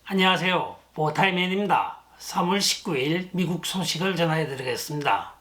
안녕하세요. 보타이맨입니다. 3월 19일 미국 소식을 전해드리겠습니다.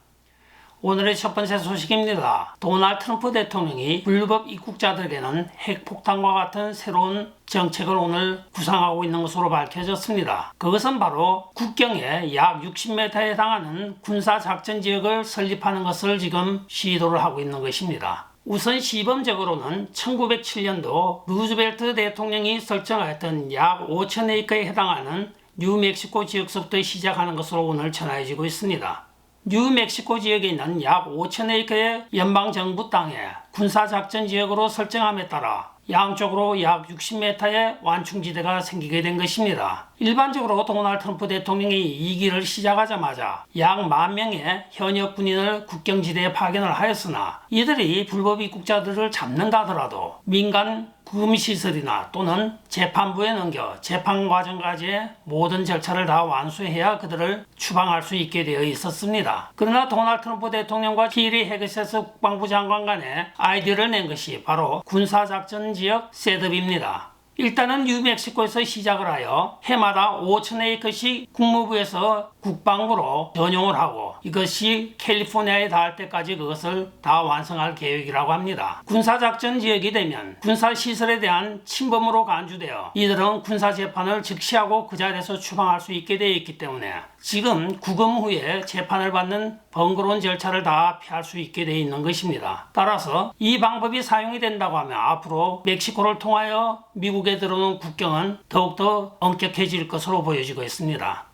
오늘의 첫 번째 소식입니다. 도널드 트럼프 대통령이 불법 입국자들에게는 핵폭탄과 같은 새로운 정책을 오늘 구상하고 있는 것으로 밝혀졌습니다. 그것은 바로 국경에 약 60m에 해당하는 군사작전지역을 설립하는 것을 지금 시도를 하고 있는 것입니다. 우선 시범적으로는 1907년도 루즈벨트 대통령이 설정하였던 약 5,000에이커에 해당하는 뉴멕시코 지역서부터 시작하는 것으로 오늘 전해지고 있습니다. 뉴멕시코 지역에 있는 약 5,000에이커의 연방정부 땅에 군사작전지역으로 설정함에 따라 양쪽으로 약 60m의 완충지대가 생기게 된 것입니다. 일반적으로 도널드 트럼프 대통령이 이 길을 시작하자마자 약 10,000명의 현역 군인을 국경지대에 파견을 하였으나 이들이 불법 입국자들을 잡는다 하더라도 민간 구금시설이나 또는 재판부에 넘겨 재판 과정까지의 모든 절차를 다 완수해야 그들을 추방할 수 있게 되어 있었습니다. 그러나 도널드 트럼프 대통령과 피리 헤그세스 국방부 장관 간에 아이디어를 낸 것이 바로 군사작전지역 셋업입니다. 일단은 뉴멕시코에서 시작을 하여 해마다 5,000에이커씩 국무부에서 국방부로 전용을 하고 이것이 캘리포니아에 닿을 때까지 그것을 다 완성할 계획이라고 합니다. 군사작전 지역이 되면 군사시설에 대한 침범으로 간주되어 이들은 군사재판을 즉시하고 그 자리에서 추방할 수 있게 되어 있기 때문에 지금 구금 후에 재판을 받는 번거로운 절차를 다 피할 수 있게 되어 있는 것입니다. 따라서 이 방법이 사용이 된다고 하면 앞으로 멕시코를 통하여 미국에 들어오는 국경은 더욱더 엄격해질 것으로 보여지고 있습니다.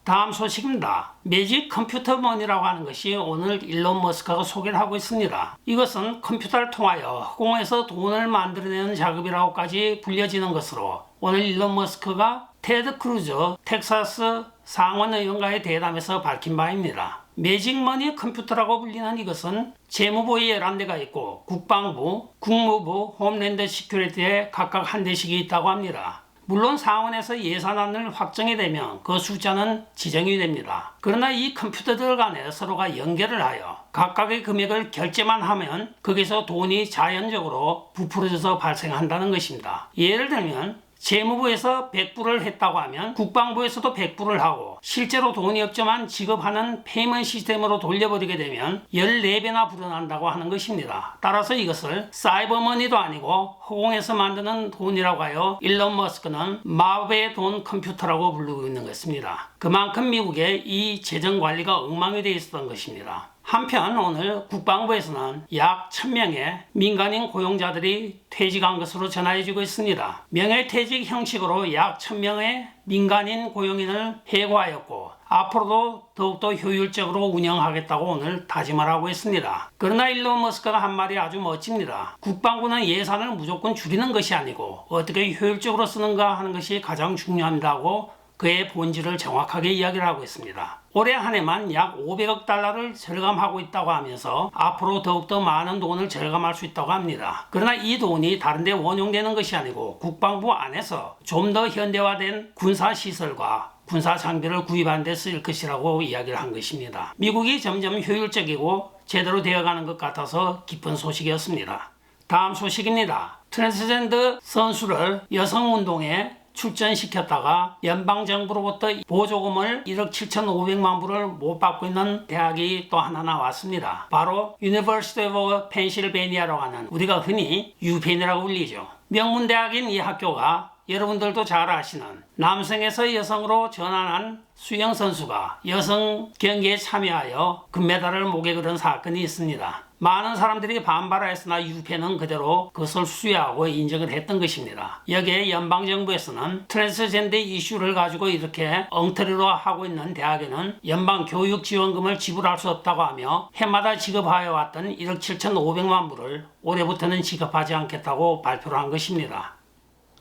다음 소식입니다. 매직 컴퓨터 머니라고 하는 것이 오늘 일론 머스크가 소개를 하고 있습니다. 이것은 컴퓨터를 통하여 허공에서 돈을 만들어내는 작업이라고까지 불려지는 것으로 오늘 일론 머스크가 테드 크루즈 텍사스 상원의원과의 대담에서 밝힌 바입니다. 매직머니 컴퓨터라고 불리는 이것은 재무부에 11대가 있고 국방부, 국무부, 홈랜드 시큐리티에 각각 한 대씩이 있다고 합니다. 물론 상원에서 예산안을 확정이 되면 그 숫자는 지정이 됩니다. 그러나 이 컴퓨터들 간에 서로가 연결을 하여 각각의 금액을 결제만 하면 거기서 돈이 자연적으로 부풀어져서 발생한다는 것입니다. 예를 들면 재무부에서 100불을 했다고 하면 국방부에서도 100불을 하고 실제로 돈이 없지만 지급하는 페이먼트 시스템으로 돌려버리게 되면 14배나 불어난다고 하는 것입니다. 따라서 이것을 사이버머니도 아니고 허공에서 만드는 돈이라고 하여 일론 머스크는 마법의 돈 컴퓨터라고 부르고 있는 것입니다. 그만큼 미국의 이 재정관리가 엉망이 되어 있었던 것입니다. 한편 오늘 국방부에서는 약 1,000명의 민간인 고용자들이 퇴직한 것으로 전해지고 있습니다. 명예퇴직 형식으로 약 1,000명의 민간인 고용인을 해고하였고 앞으로도 더욱더 효율적으로 운영하겠다고 오늘 다짐을 하고 있습니다. 그러나 일론 머스크가 한 말이 아주 멋집니다. 국방부는 예산을 무조건 줄이는 것이 아니고 어떻게 효율적으로 쓰는가 하는 것이 가장 중요합니다고 그의 본질을 정확하게 이야기를 하고 있습니다. 올해 한 해만 약 500억 달러를 절감하고 있다고 하면서 앞으로 더욱더 많은 돈을 절감할 수 있다고 합니다. 그러나 이 돈이 다른 데 원용되는 것이 아니고 국방부 안에서 좀 더 현대화된 군사시설과 군사 장비를 구입하는 데 쓰일 것이라고 이야기를 한 것입니다. 미국이 점점 효율적이고 제대로 되어가는 것 같아서 기쁜 소식이었습니다. 다음 소식입니다. 트랜스젠더 선수를 여성운동에 출전시켰다가 연방정부로부터 보조금을 1억 7,500만 불을 못 받고 있는 대학이 또 하나 나왔습니다. 바로 University of Pennsylvania라고 하는 우리가 흔히 유펜이라고 불리죠. 명문대학인 이 학교가 여러분들도 잘 아시는 남성에서 여성으로 전환한 수영 선수가 여성 경기에 참여하여 금메달을 목에 걸은 사건이 있습니다. 많은 사람들이 반발하였으나 유펜은 그대로 그것을 수여하고 인정을 했던 것입니다. 여기에 연방정부에서는 트랜스젠더 이슈를 가지고 이렇게 엉터리로 하고 있는 대학에는 연방교육지원금을 지불할 수 없다고 하며 해마다 지급하여 왔던 1억 7,500만 불을 올해부터는 지급하지 않겠다고 발표를 한 것입니다.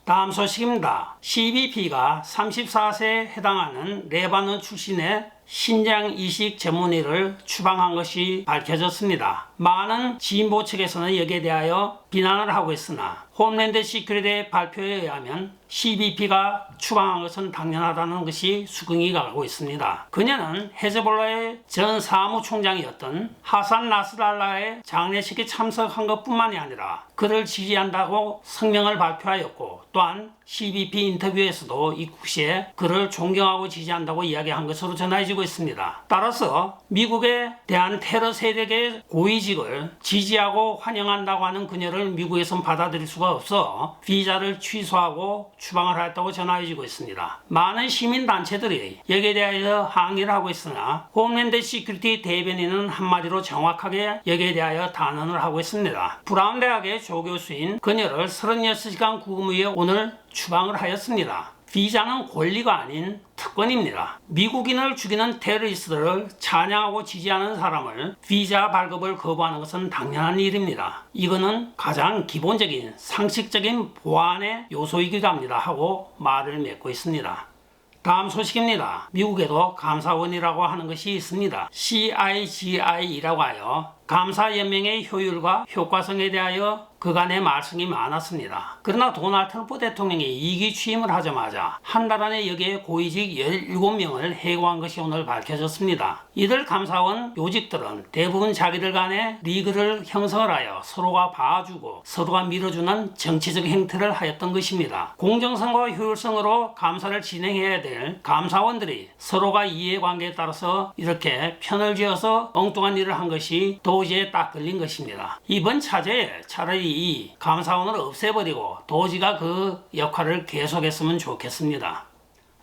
다음 소식입니다. CBP가 34세에 해당하는 레바논 출신의 신장 이식 전문의를 추방한 것이 밝혀졌습니다. 많은 진보 측에서는 여기에 대하여 비난을 하고 있으나 홈랜드 시큐리티 발표에 의하면 CBP가 추방한 것은 당연하다는 것이 수긍이 가고 있습니다. 그녀는 헤즈볼라의 전 사무총장이었던 하산 나스랄라의 장례식에 참석한 것뿐만이 아니라 그를 지지한다고 성명을 발표하였고, 또한 CBP 인터뷰에서도 입국 시에 그를 존경하고 지지한다고 이야기한 것으로 전해지고 있습니다. 따라서 미국에 대한 테러 세력의 고위직을 지지하고 환영한다고 하는 그녀를 미국에선 받아들일 수가 없어 비자를 취소하고 추방을 하였다고 전해지고 있습니다. 많은 시민단체들이 여기에 대하여 항의를 하고 있으나 홈랜드 시큐리티 대변인은 한마디로 정확하게 여기에 대하여 단언을 하고 있습니다. 브라운 대학의 조교수인 그녀를 36시간 구금 후에 오늘 추방을 하였습니다. 비자는 권리가 아닌 특권입니다. 미국인을 죽이는 테러리스트를 찬양하고 지지하는 사람을 비자 발급을 거부하는 것은 당연한 일입니다. 이거는 가장 기본적인 상식적인 보안의 요소이기도 합니다 하고 말을 맺고 있습니다. 다음 소식입니다. 미국에도 감사원이라고 하는 것이 있습니다. CIGI라고 하여 감사연맹의 효율과 효과성에 대하여 그간의 말씀이 많았습니다. 그러나 도널드 트럼프 대통령이 2기 취임을 하자마자 한 달 안에 여기에 고위직 17명을 해고한 것이 오늘 밝혀졌습니다. 이들 감사원 요직들은 대부분 자기들 간의 리그를 형성을 하여 서로가 봐주고 서로가 밀어주는 정치적 행태를 하였던 것입니다. 공정성과 효율성으로 감사를 진행해야 될 감사원들이 서로가 이해관계에 따라서 이렇게 편을 지어서 엉뚱한 일을 한 것이 도지에 딱 걸린 것입니다. 이번 차제에 차라리 이 감사원을 없애버리고 도지가 그 역할을 계속했으면 좋겠습니다.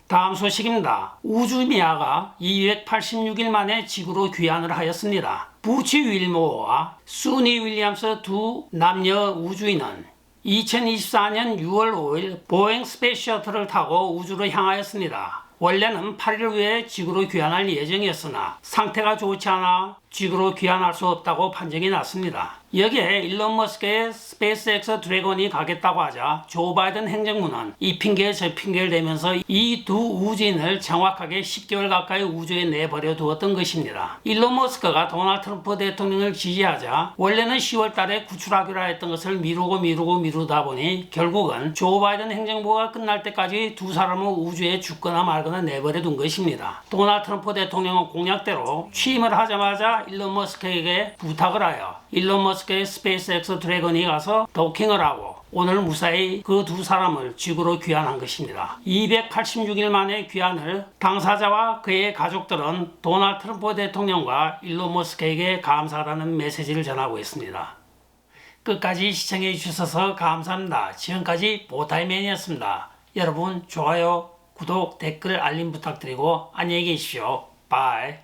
다음 소식입니다. 우주미아가 286일 만에 지구로 귀환을 하였습니다. 부치 윌모어와 수니 윌리엄스 두 남녀 우주인은 2024년 6월 5일 보잉 스페이스 셔틀을 타고 우주로 향하였습니다. 원래는 8일 후에 지구로 귀환할 예정이었으나 상태가 좋지 않아 지구로 귀환할 수 없다고 판정이 났습니다. 여기에 일론 머스크의 스페이스X 드래곤이 가겠다고 하자 조 바이든 행정부는 이 핑계 저 핑계를 대면서 이 두 우주인을 정확하게 10개월 가까이 우주에 내버려 두었던 것입니다. 일론 머스크가 도널드 트럼프 대통령을 지지하자 원래는 10월 달에 구출하기로 했던 것을 미루다 보니 결국은 조 바이든 행정부가 끝날 때까지 두 사람을 우주에 죽거나 말거나 내버려 둔 것입니다. 도널드 트럼프 대통령은 공약대로 취임을 하자마자 일론 머스크에게 부탁을 하여 일론 머스크의 스페이스X 드래곤이 가서 도킹을 하고 오늘 무사히 그 두 사람을 지구로 귀환한 것입니다. 286일 만에 귀환을 당사자와 그의 가족들은 도널드 트럼프 대통령과 일론 머스크에게 감사하다는 메시지를 전하고 있습니다. 끝까지 시청해 주셔서 감사합니다. 지금까지 보타이맨이었습니다. 여러분 좋아요, 구독, 댓글, 알림 부탁드리고 안녕히 계십시오. 바이.